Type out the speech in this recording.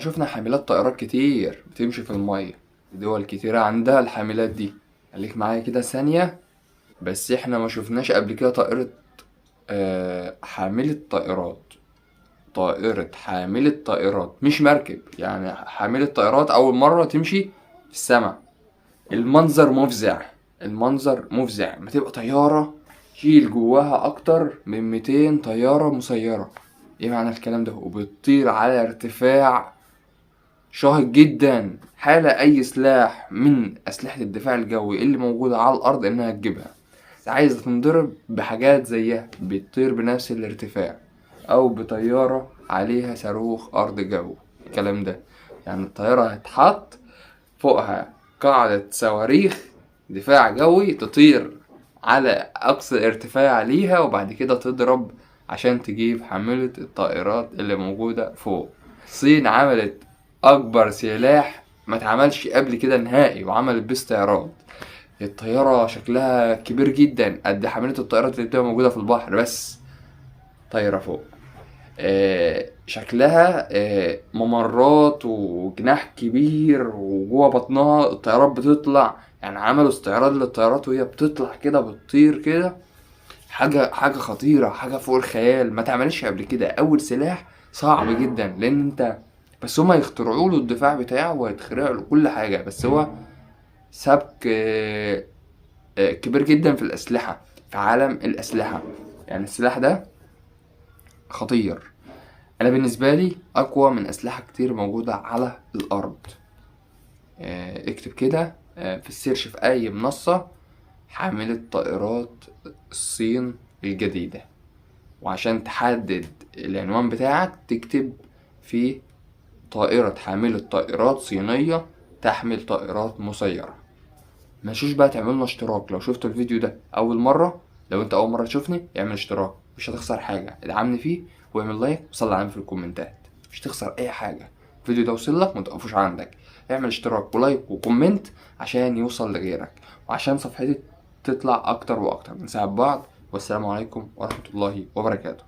شفنا حاملات طائرات كتير بتمشي في المية. دول كتيرة عندها الحاملات دي. خليك معايا كده ثانية. بس احنا ما شفناش قبل كده طائرة حاملة طائرات. طائرة حاملة طائرات مش مركب، يعني حاملة طائرات أول مرة تمشي في السماء. المنظر مفزع. المنظر مفزع، ما تبقى طيارة تشيل جواها أكتر من 200 طيارة مسيرة. ايه معنى الكلام ده؟ وبتطير على ارتفاع شاهق جدا، حالة أي سلاح من أسلحة الدفاع الجوي اللي موجودة على الأرض إنها تجيبها. عايزة تنضرب بحاجات زيها بتطير بنفس الارتفاع، أو بطيارة عليها صاروخ أرض جو. الكلام ده يعني الطيارة هتحط فوقها قاعدة صواريخ دفاع جوي تطير على أقصى ارتفاع ليها، وبعد كده تضرب عشان تجيب حاملة الطائرات اللي موجودة فوق. الصين عملت أكبر سلاح ما اتعملش قبل كده نهائي، وعملت بيه استعراض. الطيارة شكلها كبير جدا قد حاملة الطائرات اللي بتبقى موجودة في البحر، بس طايرة فوق. شكلها ممرات وجناح كبير، وجوه بطنها الطيارات بتطلع. يعني عملوا استعراض للطيارات وهي بتطلع كده بتطير كده. حاجة خطيرة، حاجة فوق الخيال، ما تعملش قبل كده. أول سلاح صعب جدا، لأن انت بس هما يخترعوا له الدفاع بتاعه ويخترعوا له كل حاجة، بس هو سبك كبير جدا في الأسلحة، في عالم الأسلحة. يعني السلاح ده خطير. أنا بالنسبة لي أقوى من أسلحة كتير موجودة على الأرض. اكتب كده في السيرش في أي منصة: حاملة طائرات الصين الجديدة. وعشان تحدد العنوان بتاعك تكتب في طائرة حاملة طائرات صينية تحمل طائرات مسيرة. مشوش بقى تعملنا اشتراك لو شفت الفيديو ده أول مرة. لو انت أول مرة تشوفني اعمل اشتراك، مش هتخسر حاجة. ادعمني فيه واعمل لايك وصلي على في الكومنتات، مش تخسر أي حاجة. الفيديو ده وصلك متقفوش عندك، اعمل اشتراك ولايك وكومنت عشان يوصل لغيرك، وعشان صفحتي تطلع أكتر وأكتر. نساعد بعض. والسلام عليكم ورحمة الله وبركاته.